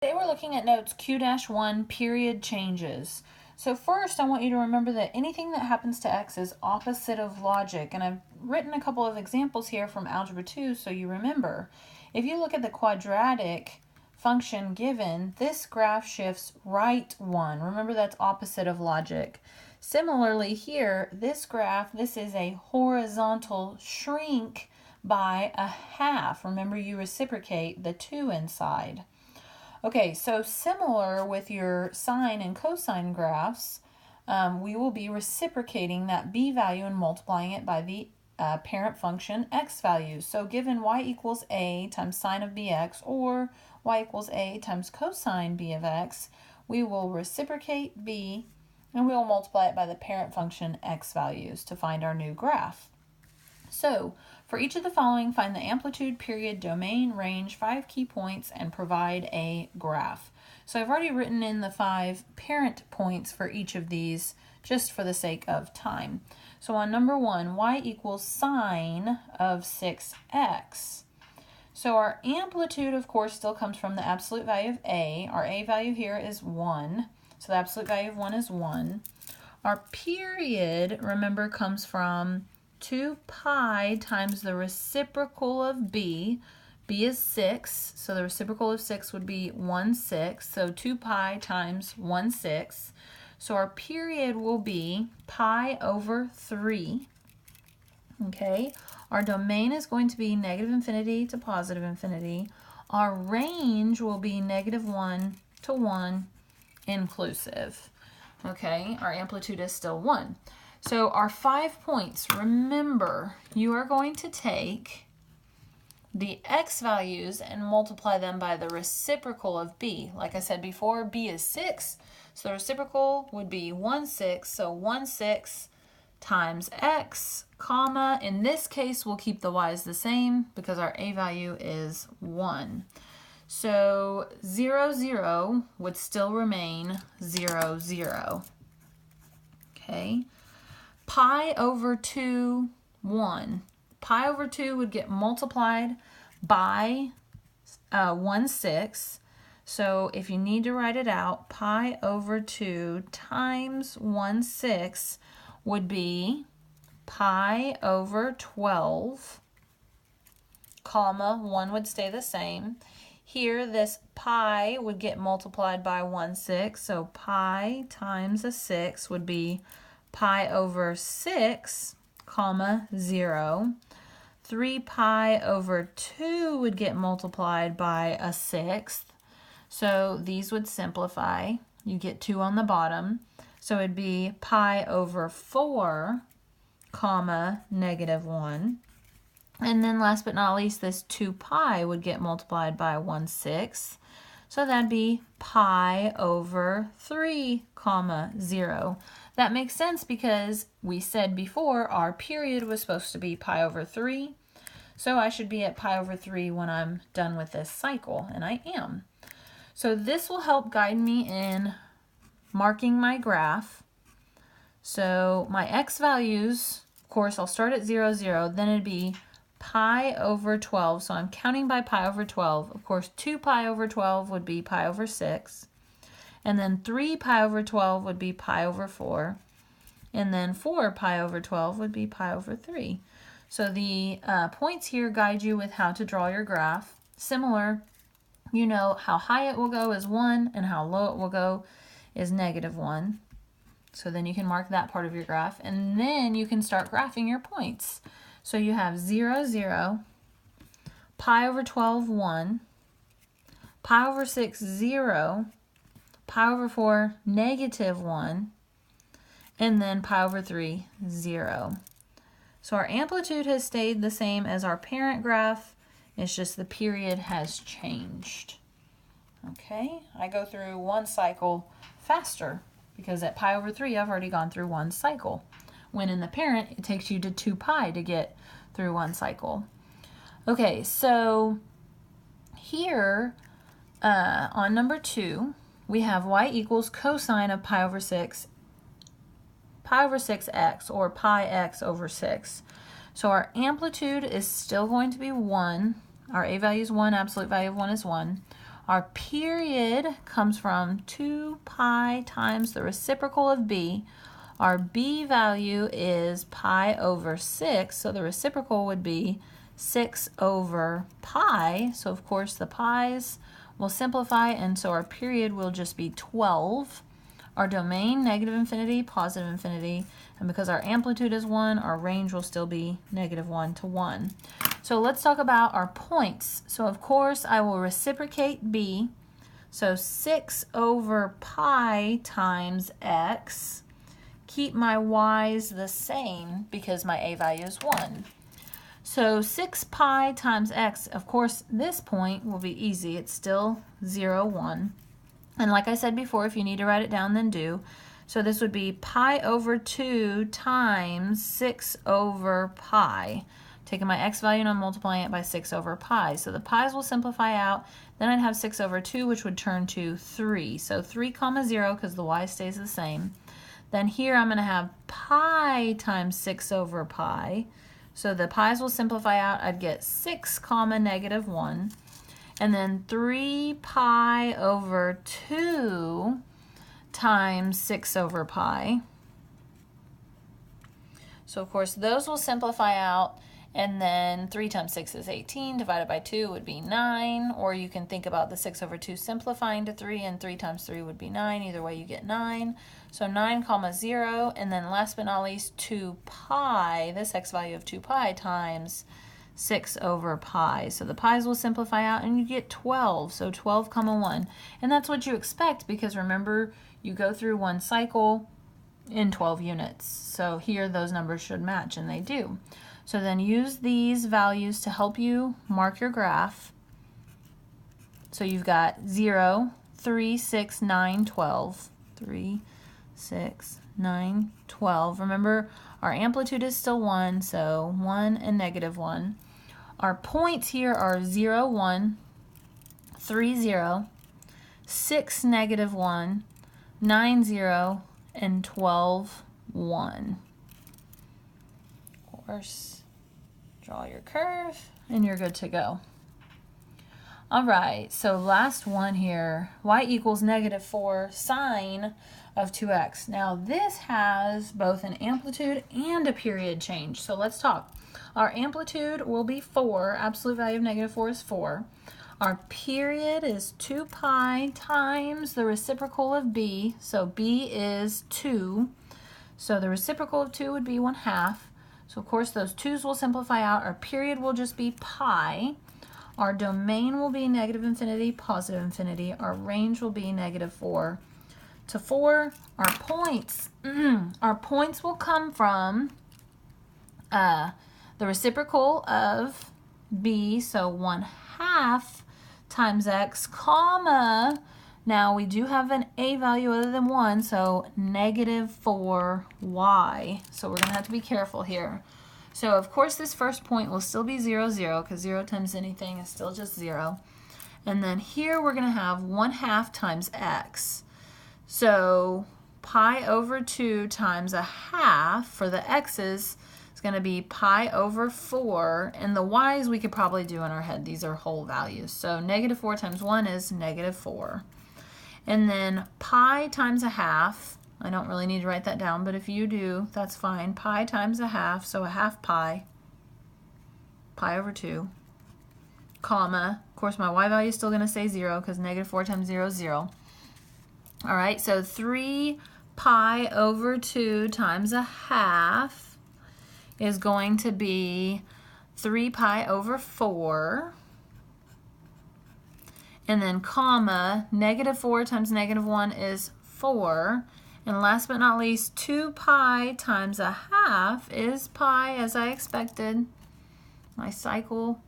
Today we're looking at notes Q-1 period changes. So first I want you to remember that anything that happens to x is opposite of logic, and I've written a couple of examples here from Algebra 2 so you remember. If you look at the quadratic function given, this graph shifts right 1. Remember that's opposite of logic. Similarly here, this graph, this is a horizontal shrink by a half. Remember you reciprocate the 2 inside. Okay, so similar with your sine and cosine graphs, we will be reciprocating that b value and multiplying it by the parent function x value. So given y equals a times sine of bx or y equals a times cosine b of x, we will reciprocate b and we will multiply it by the parent function x values to find our new graph. So, for each of the following, find the amplitude, period, domain, range, 5 key points, and provide a graph. So I've already written in the 5 parent points for each of these just for the sake of time. So on number 1, y equals sine of 6x. So our amplitude, of course, still comes from the absolute value of a. Our a value here is 1. So the absolute value of 1 is 1. Our period, remember, comes from 2 pi times the reciprocal of b. b is 6, so the reciprocal of 6 would be 1/6. So 2 pi times 1/6. So our period will be pi over 3. Okay, our domain is going to be negative infinity to positive infinity. Our range will be -1 to 1 inclusive. Okay, our amplitude is still 1. So our 5 points, remember, you are going to take the x values and multiply them by the reciprocal of b. Like I said before, b is 6, so the reciprocal would be 1/6, so 1/6 times x, comma, in this case we'll keep the y's the same because our a value is 1. So 0, 0 would still remain 0, 0. Okay. Pi over 2, 1. Pi over 2 would get multiplied by 1/6. So if you need to write it out, pi over 2 times 1/6 would be pi over 12, comma, 1 would stay the same. Here, this pi would get multiplied by 1/6, so pi times a 6 would be pi over 6, comma, 0. 3 pi over 2 would get multiplied by a 1/6. So these would simplify. You get 2 on the bottom. So it'd be pi over 4, comma, -1. And then last but not least, this 2 pi would get multiplied by 1/6. So that'd be pi over 3, comma, 0. That makes sense because we said before our period was supposed to be pi over 3. So I should be at pi over 3 when I'm done with this cycle, and I am. So this will help guide me in marking my graph. So my x values, of course, I'll start at 0, 0. Then it'd be pi over 12. So I'm counting by pi over 12. Of course, 2 pi over 12 would be pi over 6. And then 3 pi over 12 would be pi over 4. And then 4 pi over 12 would be pi over 3. So the points here guide you with how to draw your graph. Similar, you know how high it will go is 1 and how low it will go is -1. So then you can mark that part of your graph. And then you can start graphing your points. So you have 0, 0, pi over 12, 1, pi over 6, 0, pi over 4, -1, and then pi over 3, 0. So our amplitude has stayed the same as our parent graph. It's just the period has changed. Okay, I go through one cycle faster because at pi over 3, I've already gone through one cycle. When in the parent, it takes you to 2 pi to get through one cycle. Okay, so here on number 2, we have y equals cosine of pi over 6, pi over 6x, or pi x over 6. So our amplitude is still going to be 1. Our a value is 1, absolute value of 1 is 1. Our period comes from 2 pi times the reciprocal of b. Our b value is pi over 6, so the reciprocal would be 6 over pi. So of course the pi's will simplify, and so our period will just be 12. Our domain, negative infinity, positive infinity, and because our amplitude is 1, our range will still be -1 to 1. So let's talk about our points. So of course I will reciprocate b, so 6 over pi times x. Keep my y's the same because my a value is 1. So 6 pi times x, of course this point will be easy. It's still 0, 1. And like I said before, if you need to write it down, then do. So this would be pi over 2 times 6 over pi. Taking my x value and I'm multiplying it by 6 over pi. So the pi's will simplify out. Then I'd have 6 over 2, which would turn to 3. So 3 comma 0 because the y stays the same. Then here I'm going to have pi times 6 over pi. So the pi's will simplify out. I'd get 6 comma -1. And then 3 pi over 2 times 6 over pi. So of course those will simplify out, and then 3 times 6 is 18, divided by 2 would be 9, or you can think about the 6 over 2 simplifying to 3, and 3 times 3 would be 9. Either way you get 9. So 9 comma 0, and then last but not least 2 pi, this x value of 2 pi times 6 over pi. So the pi's will simplify out and you get 12, so 12 comma 1. And that's what you expect because remember you go through one cycle in 12 units. So here those numbers should match, and they do. So then use these values to help you mark your graph. So you've got 0, 3, 6, 9, 12. 3, 6, 9, 12. Remember our amplitude is still 1, so 1 and -1. Our points here are 0, 1, 3, 0, 6, -1, 9, 0, and 12, 1. Of course, draw your curve and you're good to go. All right, so last one here, y equals -4 sine of 2x. Now this has both an amplitude and a period change, so let's talk. Our amplitude will be 4, absolute value of -4 is 4. Our period is 2 pi times the reciprocal of b, so b is 2. So the reciprocal of 2 would be 1/2. So of course those 2's will simplify out. Our period will just be pi. Our domain will be negative infinity, positive infinity. Our range will be -4 to 4. Our points, our points will come from the reciprocal of b, so 1/2 times x, comma, now we do have an a value other than 1, so -4y. So we're going to have to be careful here. So of course this first point will still be 0, 0, because 0 times anything is still just 0. And then here we're going to have 1/2 times x. So pi over 2 times 1/2 for the x's is going to be pi over 4. And the y's we could probably do in our head. These are whole values. So -4 times 1 is -4. And then pi times 1/2. I don't really need to write that down, but if you do, that's fine. Pi times 1/2, so 1/2 pi, pi over 2, comma. Of course, my y value is still going to say 0 because -4 times 0 is 0. All right, so 3 pi over 2 times 1/2 is going to be 3 pi over 4. And then comma, -4 times -1 is 4. And last but not least, 2 pi times 1/2 is pi, as I expected. My cycle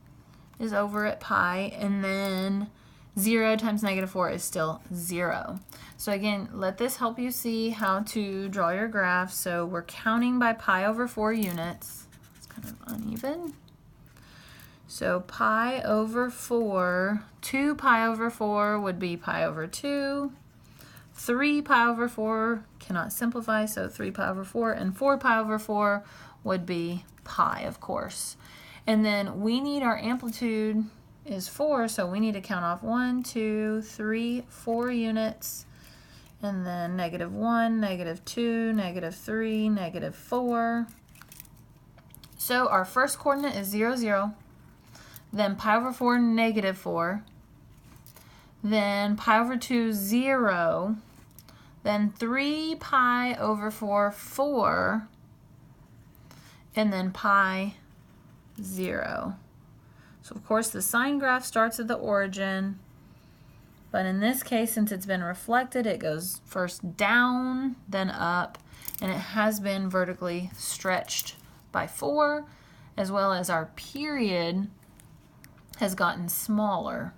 is over at pi. And then 0 times -4 is still 0. So again, let this help you see how to draw your graph. So we're counting by pi over 4 units. It's kind of uneven. So pi over 4, 2 pi over 4 would be pi over 2. 3 pi over 4 cannot simplify, so 3 pi over 4, and 4 pi over 4 would be pi, of course. And then we need our amplitude is 4, so we need to count off 1, 2, 3, 4 units, and then -1, -2, -3, -4. So our first coordinate is 0, 0, then pi over 4, -4, then pi over 2, 0, then 3 pi over 4, 4, and then pi, 0. So of course the sine graph starts at the origin, but in this case, since it's been reflected, it goes first down, then up, and it has been vertically stretched by 4, as well as our period has gotten smaller.